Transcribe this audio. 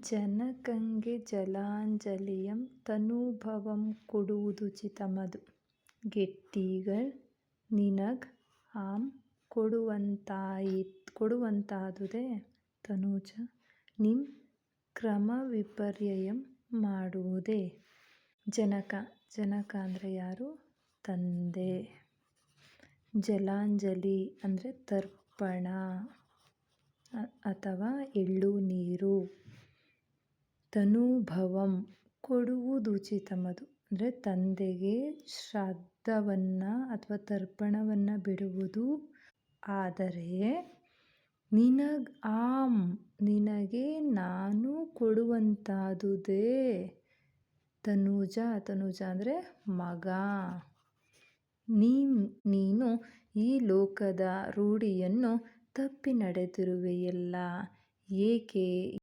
ಜನಕಂಗೆ ಜಲಾಂಜಲಿಯಂ ತನೂಭವಂ ಕೊಡುವುದುಚಿತಮದು ಗೆಟ್ಟೀಗಳ್ ನಿನಗ್ ಆಂ ಕೊಡುವಂತಾದುದೇ ತನೂಜ ನಿಮ್ ಕ್ರಮವಿಪರ್ಯಯಂ ಮಾಡುವುದೇ. ಜನಕ ಅಂದರೆ ಯಾರು? ತಂದೆ. ಜಲಾಂಜಲಿ ಅಂದರೆ ತರ್ಪಣ ಅಥವಾ ಎಳ್ಳು ನೀರು. ತನೂಭವಂ ಕೊಡುವುದುಚಿತಮದು ಅಂದರೆ ತಂದೆಗೆ ಶ್ರಾದ್ದವನ್ನು ಅಥವಾ ತರ್ಪಣವನ್ನು ಬಿಡುವುದು. ಆದರೆ ನಿನಗೆ ನಾನು ಕೊಡುವಂತಾದುದೇ. ತನೂಜ ಅಂದರೆ ಮಗ. ನೀನು ಈ ಲೋಕದ ರೂಢಿಯನ್ನು ತಪ್ಪಿ ನಡೆದಿರುವೆಯಲ್ಲ. ಏಕೆ?